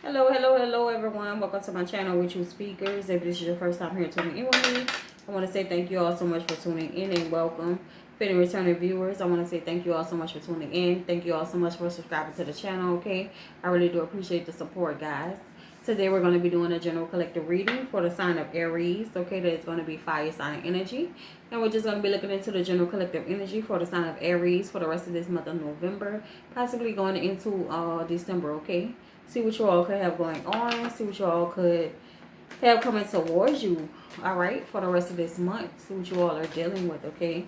Hello everyone. Welcome to my channel with you speakers. If this is your first time here tuning in with me, I want to say thank you all so much for tuning in and welcome. For the returning viewers, I want to say thank you all so much for tuning in. Thank you all so much for subscribing to the channel, okay? I really do appreciate the support, guys. Today we're going to be doing a general collective reading for the sign of Aries, okay? That is going to be fire sign energy. And we're just going to be looking into the general collective energy for the sign of Aries for the rest of this month of November, possibly going into December, okay? See what you all could have going on. See what you all could have coming towards you. All right, for the rest of this month. See what you all are dealing with. Okay.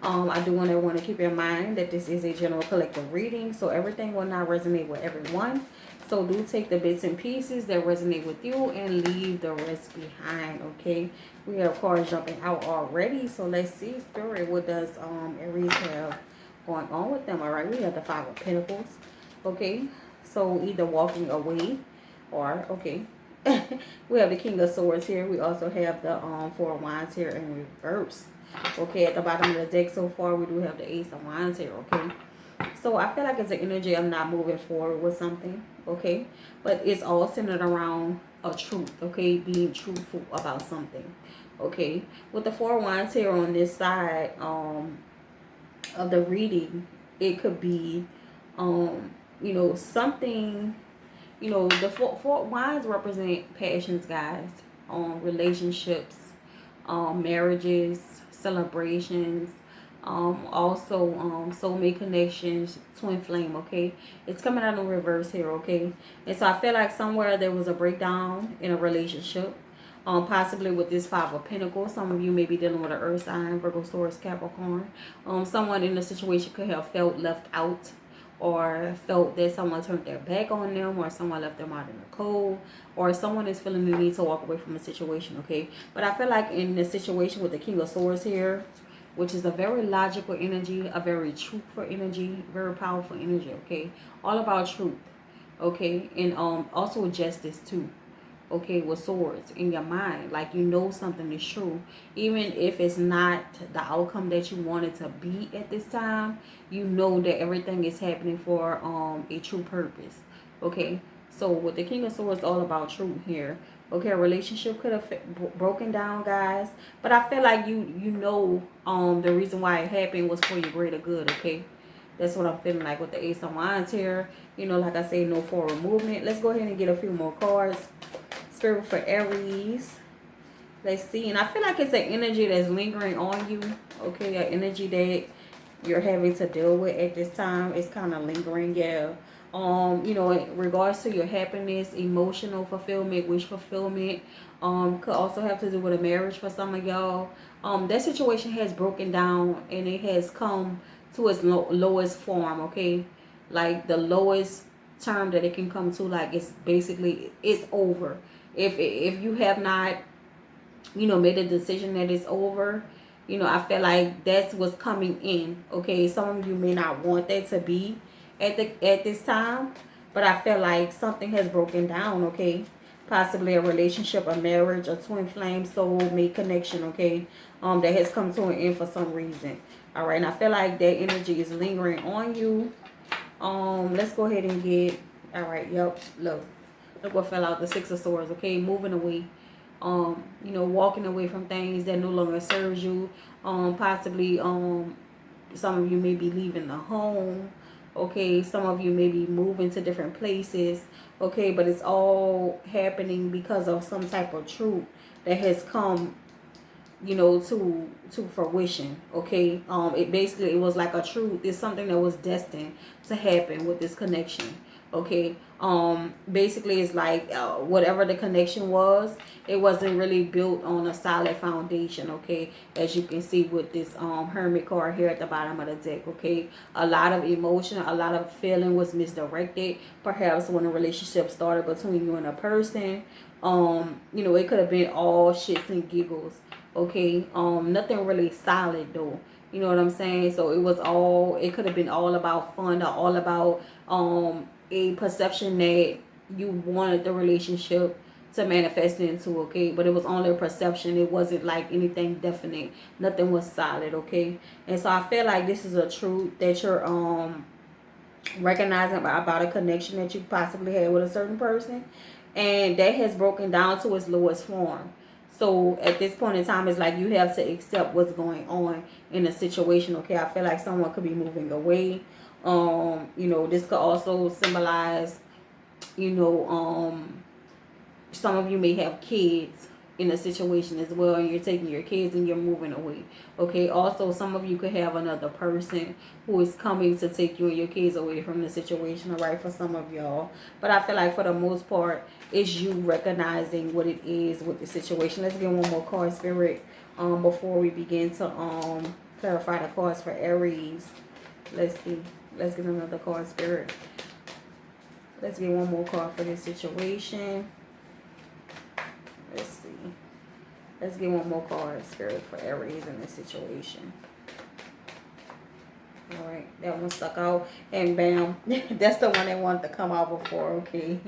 I do want everyone to keep in mind that this is a general collective reading, so everything will not resonate with everyone. So do take the bits and pieces that resonate with you and leave the rest behind. Okay. We have cards jumping out already, so let's see, Spirit, what does Aries have going on with them? All right. We have the Five of Pentacles. Okay. So either walking away or, okay. We have the King of Swords here. We also have the Four of Wands here in reverse. Okay, at the bottom of the deck so far, we do have the Ace of Wands here, okay? So I feel like it's an energy of not moving forward with something, okay? But it's all centered around a truth, okay? Being truthful about something, okay? With the Four of Wands here on this side of the reading, it could be, you know, something, you know, the four wands represent passions, guys, relationships, marriages, celebrations, also soulmate connections, twin flame, okay? It's coming out in reverse here, okay? And so I feel like somewhere there was a breakdown in a relationship, possibly with this Five of Pentacles. Some of you may be dealing with an earth sign, Virgo, Taurus, Capricorn. Someone in the situation could have felt left out, or felt that someone turned their back on them, or someone left them out in the cold, or someone is feeling the need to walk away from a situation, okay? But I feel like in the situation with the King of Swords here, which is a very logical energy, a very truthful energy, very powerful energy, okay? All about truth, okay? And also justice too, okay, with swords in your mind, like you know something is true, even if it's not the outcome that you wanted to be at this time. You know that everything is happening for a true purpose, okay? So with the King of Swords, all about truth here, okay? A relationship could have broken down, guys, but I feel like you know the reason why it happened was for your greater good, okay? That's what I'm feeling like with the Ace of Wands here. You know, like I say, no forward movement. Let's go ahead and get a few more cards. Spirit for Aries. Let's see. And I feel like it's an energy that's lingering on you. Okay, an energy that you're having to deal with at this time. It's kind of lingering, yeah. You know, in regards to your happiness, emotional fulfillment, wish fulfillment, could also have to do with a marriage for some of y'all. That situation has broken down and it has come to its lowest form, okay? Like the lowest term that it can come to, like it's basically, it's over. If you have not, you know, made a decision that it's over, you know, I feel like that's what's coming in, okay? Some of you may not want that to be at this time, but I feel like something has broken down, okay? Possibly a relationship, a marriage, a twin flame, soulmate connection, okay? That has come to an end for some reason. All right, and I feel like that energy is lingering on you. Let's go ahead and get, all right, yep, look what fell out, the Six of Swords, okay? Moving away, you know, walking away from things that no longer serves you. Possibly, some of you may be leaving the home, okay? Some of you may be moving to different places, okay? But it's all happening because of some type of truth that has come, you know, to fruition, okay? It was like a truth. It's something that was destined to happen with this connection, okay? Basically it's like whatever the connection was, it wasn't really built on a solid foundation, okay? As you can see with this Hermit card here at the bottom of the deck, okay? A lot of emotion, a lot of feeling was misdirected, perhaps when a relationship started between you and a person. You know, it could have been all shits and giggles, okay? Nothing really solid though, you know what I'm saying? So it could have been all about fun, or all about a perception that you wanted the relationship to manifest into, okay? But it was only a perception. It wasn't like anything definite. Nothing was solid, okay? And so I feel like this is a truth that you're recognizing about a connection that you possibly had with a certain person, and that has broken down to its lowest form. So at this point in time, it's like you have to accept what's going on in a situation. Okay, I feel like someone could be moving away. You know, this could also symbolize, you know, some of you may have kids in a situation as well, and you're taking your kids and you're moving away. Okay, also some of you could have another person who is coming to take you and your kids away from the situation. All right, for some of y'all, but I feel like for the most part it's you recognizing what it is with the situation. Let's get one more card, Spirit, before we begin to clarify the cards for Aries. Let's see. Let's get another card, Spirit. Let's get one more card for this situation. Let's see. Let's get one more card, Spirit, for Aries in this situation. Alright, that one stuck out. And bam, that's the one that wanted to come out before, okay.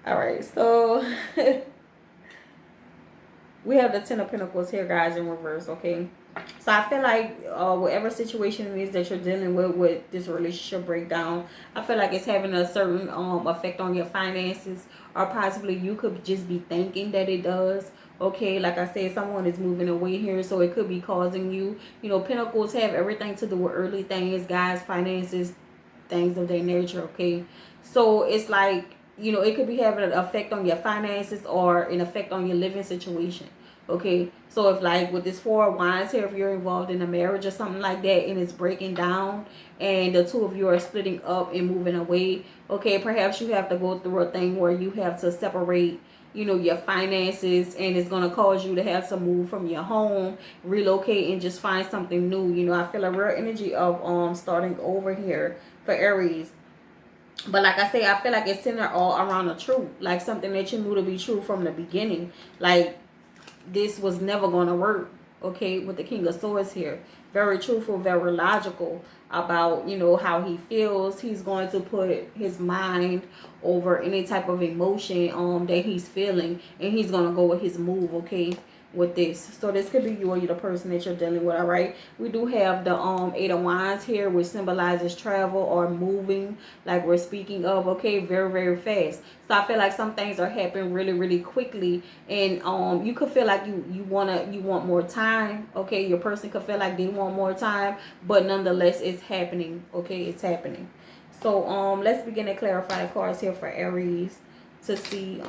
Alright, so we have the Ten of Pentacles here, guys, in reverse, okay. So I feel like whatever situation it is that you're dealing with this relationship breakdown, I feel like it's having a certain effect on your finances, or possibly you could just be thinking that it does. Okay, like I said, someone is moving away here, so it could be causing you, you know, Pentacles have everything to do with earthly things, guys, finances, things of that nature, okay. So it's like, you know, it could be having an effect on your finances or an effect on your living situation. Okay, so if like with this Four of Wands here, if you're involved in a marriage or something like that and it's breaking down and the two of you are splitting up and moving away, okay, perhaps you have to go through a thing where you have to separate, you know, your finances, and it's going to cause you to have to move from your home, relocate, and just find something new. You know, I feel a real energy of starting over here for Aries. But like I say, I feel like it's centered all around the truth, like something that you knew to be true from the beginning. Like this was never going to work, okay, with the King of Swords here. Very truthful, very logical about, you know, how he feels. He's going to put his mind over any type of emotion that he's feeling, and he's going to go with his move, okay, with this. So this could be you or the person that you're dealing with. All right, we do have the Eight of Wands here, which symbolizes travel or moving, like we're speaking of, okay, very, very fast. So I feel like some things are happening really, really quickly, and you could feel like you want more time, okay. Your person could feel like they want more time, but nonetheless it's happening, okay, it's happening. So let's begin to clarify the cards here for Aries to see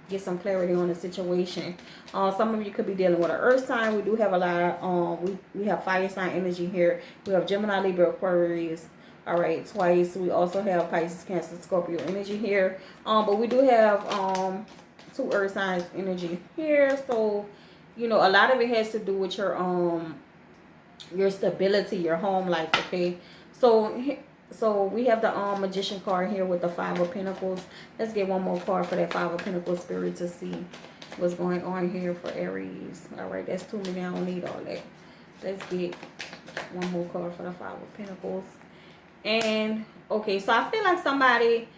get some clarity on the situation. Some of you could be dealing with an earth sign. We do have a lot of, we have fire sign energy here. We have Gemini, Libra, Aquarius. All right, twice. We also have Pisces, Cancer, Scorpio energy here. But we do have two earth signs energy here. So, you know, a lot of it has to do with your stability, your home life, okay? So we have the Magician card here with the Five of Pentacles. Let's get one more card for that Five of Pentacles, Spirit, to see what's going on here for Aries. All right, that's too many. I don't need all that. Let's get one more card for the Five of Pentacles. And okay, so I feel like somebody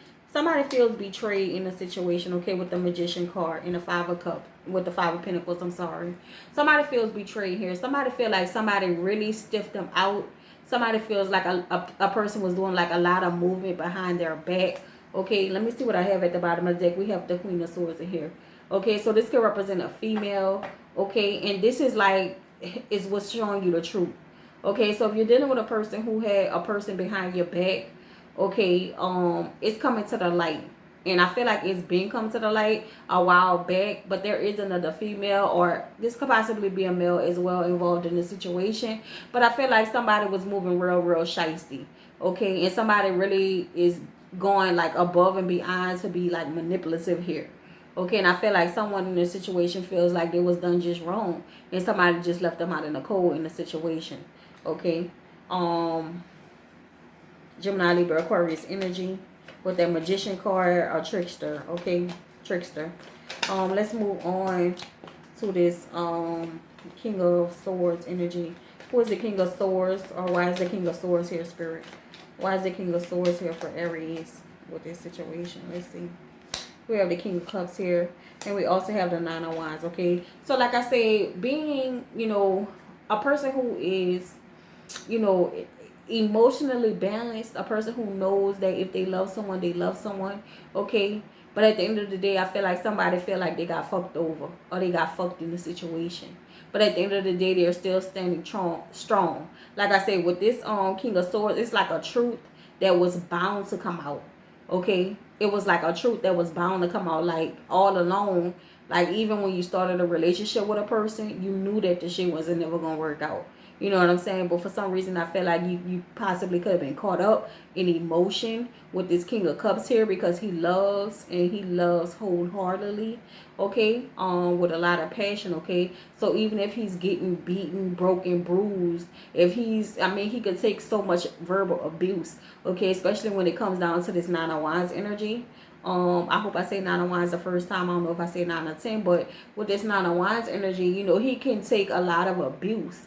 feels betrayed in a situation, okay, with the Magician card and the Five of Cups, with the Five of Pentacles, I'm sorry. Somebody feels betrayed here. Somebody feel like somebody really stiffed them out. Somebody feels like a person was doing like a lot of movement behind their back. Okay, let me see what I have at the bottom of the deck. We have the Queen of Swords in here. Okay, so this could represent a female. Okay, and this is like, is what's showing you the truth. Okay, so if you're dealing with a person who had a person behind your back, okay, it's coming to the light. And I feel like it's been come to the light a while back, but there is another female, or this could possibly be a male as well, involved in the situation. But I feel like somebody was moving real shiesty, okay, and somebody really is going like above and beyond to be like manipulative here. Okay, and I feel like someone in this situation feels like they was done just wrong, and somebody just left them out in the cold in the situation. Okay, Gemini, Libra, Aquarius energy with that Magician card, or Trickster. Okay, Trickster. Let's move on to this King of Swords energy. Who is the King of Swords, or why is the King of Swords here, Spirit? Why is the King of Swords here for Aries with this situation? Let's see. We have the King of Cups here, and we also have the Nine of Wands. Okay, so like I said, being, you know, a person who is, you know, emotionally balanced, a person who knows that if they love someone, they love someone, okay? But at the end of the day, I feel like somebody feel like they got fucked over or they got fucked in the situation. But at the end of the day, they're still standing strong. Like I said, with this King of Swords, it's like a truth that was bound to come out. Okay? It was like a truth that was bound to come out, like all along. Like even when you started a relationship with a person, you knew that the shit wasn't never gonna work out. You know what I'm saying? But for some reason, I feel like you possibly could have been caught up in emotion with this King of Cups here, because he loves, and he loves wholeheartedly, okay? With a lot of passion, okay? So even if he's getting beaten, broken, bruised, if he's, I mean, he could take so much verbal abuse, okay? Especially when it comes down to this Nine of Wands energy. I hope I say Nine of Wands the first time. I don't know if I say 9 or 10, but with this Nine of Wands energy, you know, he can take a lot of abuse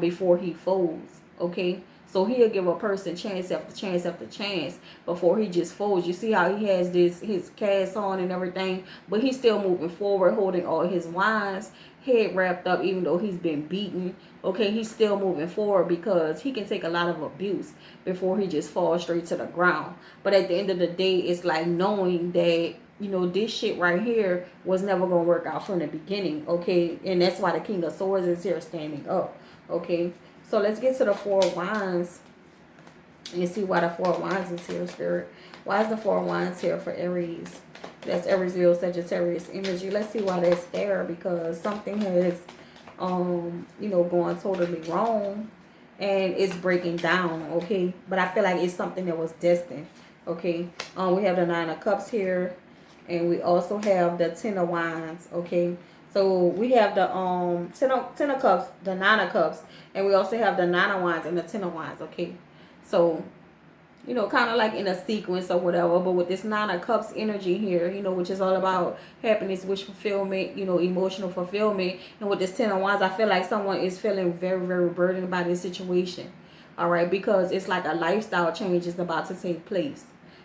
before he folds, okay? So he'll give a person chance after chance after chance before he just folds. You see how he has his cast on and everything, but he's still moving forward, holding all his wands, head wrapped up, even though he's been beaten, okay? He's still moving forward because he can take a lot of abuse before he just falls straight to the ground. But at the end of the day, it's like knowing that, you know, this shit right here was never gonna work out from the beginning, okay? And that's why the King of Swords is here standing up, okay? So let's get to the Four of Wands and see why the Four of Wands is here, Spirit. Why is the Four of Wands here for Aries? That's Aries, Leo, Sagittarius energy. Let's see why that's there, because something has, you know, gone totally wrong and it's breaking down, okay? But I feel like it's something that was destined, okay? We have the Nine of Cups here, and we also have the Ten of Wands, okay? So we have the ten of Cups, the Nine of Cups, and we also have the Nine of Wands and the Ten of Wands, okay? So, you know, kind of like in a sequence or whatever, but with this Nine of Cups energy here, you know, which is all about happiness, wish fulfillment, you know, emotional fulfillment, and with this Ten of Wands, I feel like someone is feeling very, very burdened by this situation, all right? Because it's like a lifestyle change is about to take place,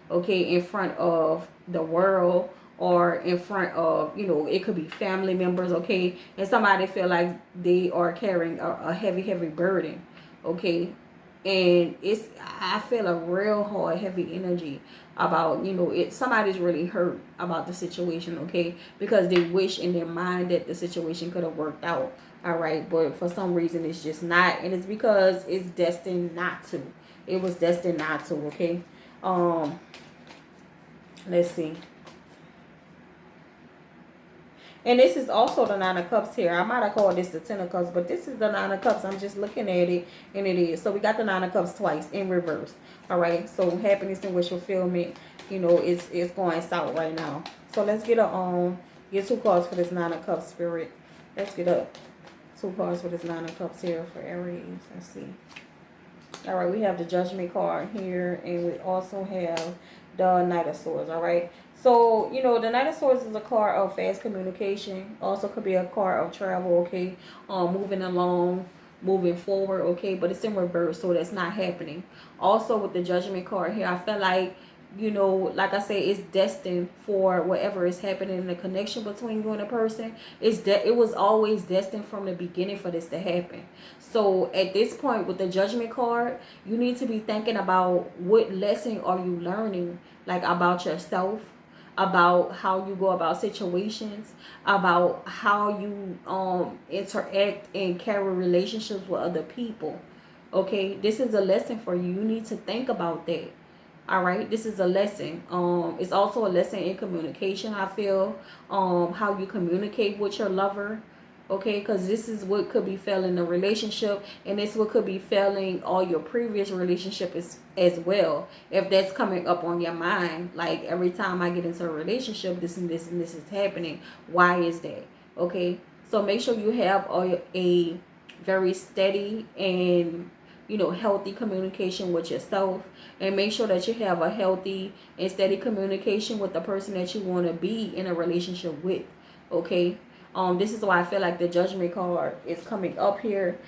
okay, in front of the world, or in front of, you know, it could be family members, okay? And somebody feel like they are carrying a heavy, heavy burden, okay? And it's, I feel a real hard, heavy energy about, you know, somebody's really hurt about the situation, okay? Because they wish in their mind that the situation could have worked out, all right? But for some reason, it's just not. And it's because it's destined not to. It was destined not to, okay? Let's see. And this is also the Nine of Cups here. I might have called this the Ten of Cups, but this is the Nine of Cups. I'm just looking at it, and it is. So we got the Nine of Cups twice in reverse. All right. So happiness and wish fulfillment, you know, it's going south right now. So let's get get 2 cards for this Nine of Cups, Spirit. Let's get 2 cards for this Nine of Cups here for Aries. Let's see. All right. We have the Judgment card here, and we also have the Knight of Swords. All right. So, you know, the Knight of Swords is a card of fast communication. Also could be a card of travel, okay? Moving along, moving forward, okay? But it's in reverse, so that's not happening. Also, with the Judgment card here, I feel like, you know, like I say, it's destined for whatever is happening in the connection between you and a person. It was always destined from the beginning for this to happen. So at this point with the Judgment card, you need to be thinking about what lesson are you learning, like about yourself, about how you go about situations, about how you interact and carry relationships with other people. Okay, this is a lesson for you. You need to think about that. All right, this is a lesson. It's also a lesson in communication, I feel. How you communicate with your lover. Okay, because this is what could be failing the relationship, and this what could be failing all your previous relationships as well. If that's coming up on your mind, like every time I get into a relationship, this and this and this is happening. Why is that? Okay, so make sure you have a very steady and, you know, healthy communication with yourself, and make sure that you have a healthy and steady communication with the person that you want to be in a relationship with. Okay. This is why I feel like the Judgment card is coming up here,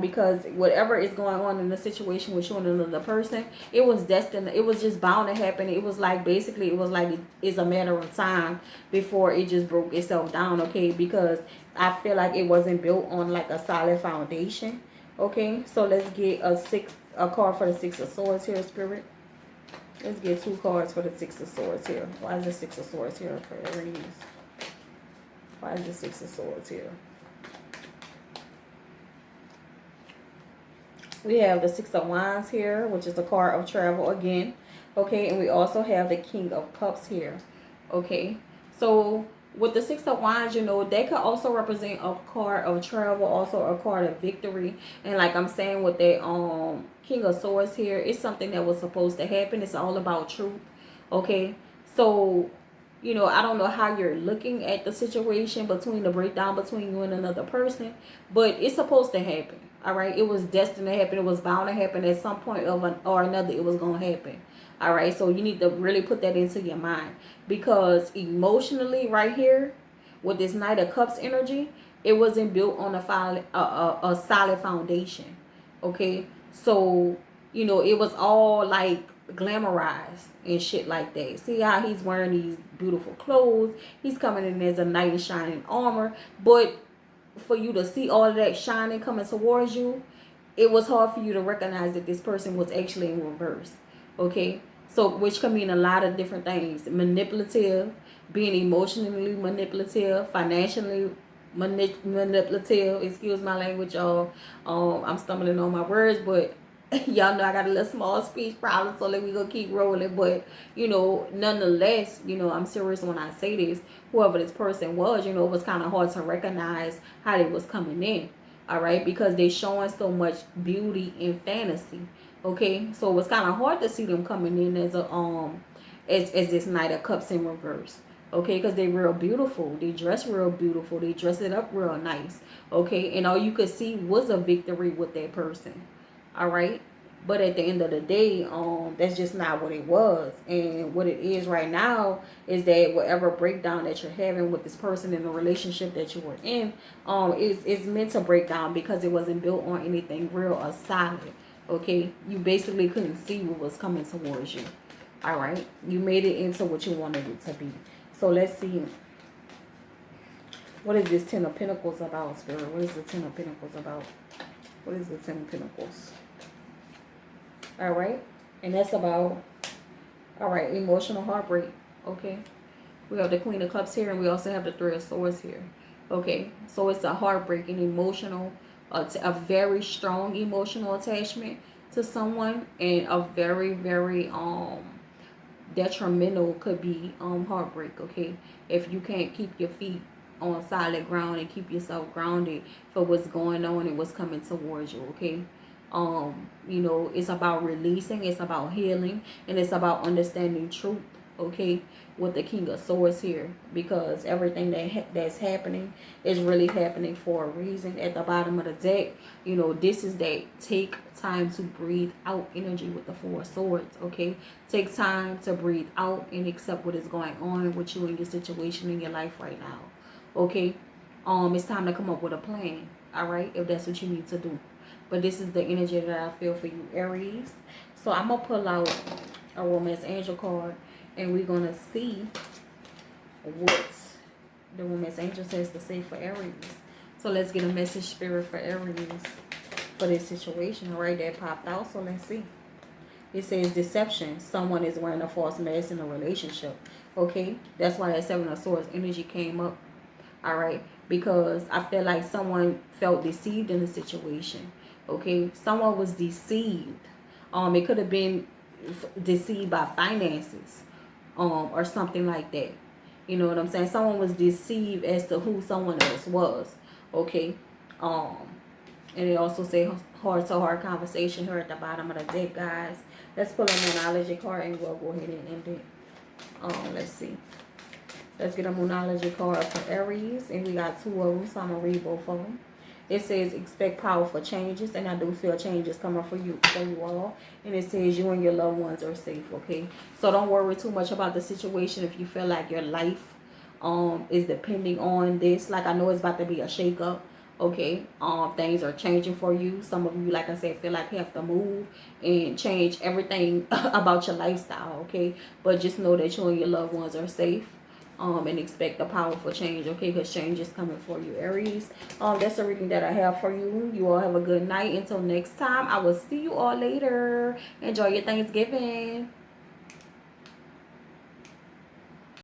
because whatever is going on in the situation with you and another person, it was destined. It was just bound to happen. It was like, basically, it was like it's a matter of time before it just broke itself down, okay? Because I feel like it wasn't built on like a solid foundation, okay? So let's get a card for the Six of Swords here, Spirit. Let's get 2 cards for the Six of Swords here. Why is the Six of Swords here for Aries? Why is the Six of Swords here? We have the Six of Wands here, which is the card of travel again. Okay, and we also have the King of Cups here. Okay, so with the Six of Wands, you know, they could also represent a card of travel, also a card of victory. And like I'm saying with that King of Swords here, it's something that was supposed to happen. It's all about truth. Okay, so you know, I don't know how you're looking at the situation between the breakdown between you and another person, but it's supposed to happen. All right, it was destined to happen. It was bound to happen at some point or another. It was going to happen. All right, so you need to really put that into your mind, because emotionally right here with this Knight of Cups energy, it wasn't built on a solid foundation. Okay, so you know, it was all like glamorized and shit like that. See how he's wearing these beautiful clothes, he's coming in as a knight in shining armor, but for you to see all of that shining coming towards you, it was hard for you to recognize that this person was actually in reverse. Okay, so which can mean a lot of different things: manipulative, being emotionally manipulative, financially manipulative. Excuse my language, y'all. I'm stumbling on my words, but y'all know I got a little small speech problem, so let me go keep rolling. But you know, nonetheless, you know, I'm serious when I say this. Whoever this person was, you know, it was kind of hard to recognize how they was coming in. All right, because they showing so much beauty and fantasy. Okay, so it was kind of hard to see them coming in as a as this Knight of Cups in reverse. Okay, because they real beautiful, they dress real beautiful, they dress it up real nice. Okay, and all you could see was a victory with that person. All right, but at the end of the day, that's just not what it was. And what it is right now is that whatever breakdown that you're having with this person in the relationship that you were in, is meant to break down because it wasn't built on anything real or solid. Okay, you basically couldn't see what was coming towards you. All right, you made it into what you wanted it to be. So let's see, what is this Ten of Pentacles about, Spirit? What is the Ten of Pentacles about? What is the Ten of Pentacles? All right, and that's about, all right, emotional heartbreak. Okay, we have the Queen of Cups here, and we also have the Three of Swords here. Okay, so it's a heartbreaking emotional, a very strong emotional attachment to someone, and a very, very detrimental could be heartbreak. Okay, if you can't keep your feet on solid ground and keep yourself grounded for what's going on and what's coming towards you. Okay, you know, it's about releasing, it's about healing, and it's about understanding truth. Okay, with the King of Swords here, because everything that's happening is really happening for a reason. At the bottom of the deck, you know, this is that take time to breathe out energy with the Four of Swords. Okay, take time to breathe out and accept what is going on with you and your situation in your life right now. Okay, it's time to come up with a plan. All right, if that's what you need to do. But this is the energy that I feel for you, Aries. So I'm gonna pull out a Romance Angel card, and we're gonna see what the Romance Angel says to say for Aries. So let's get a message, Spirit, for Aries for this situation. All right, that popped out. So let's see. It says deception. Someone is wearing a false mask in a relationship. Okay, that's why that Seven of Swords energy came up. All right, because I feel like someone felt deceived in the situation. Okay, someone was deceived. It could have been deceived by finances, or something like that. You know what I'm saying? Someone was deceived as to who someone else was. Okay, and it also say heart-to-heart conversation here at the bottom of the deck, guys. Let's pull a Moonology card and we'll go ahead and end it. Let's see. Let's get a Moonology card for Aries, and we got 2 of them, so I'm gonna read both of them. It says expect powerful changes, and I do feel changes coming for you all. And it says you and your loved ones are safe. Okay, so don't worry too much about the situation if you feel like your life is depending on this. Like, I know it's about to be a shake-up. Okay, things are changing for you. Some of you, like I said, feel like you have to move and change everything about your lifestyle. Okay, but just know that you and your loved ones are safe. and expect a powerful change, okay? Because change is coming for you, Aries. That's the reading that I have for you. You all have a good night. Until next time, I will see you all later. Enjoy your Thanksgiving.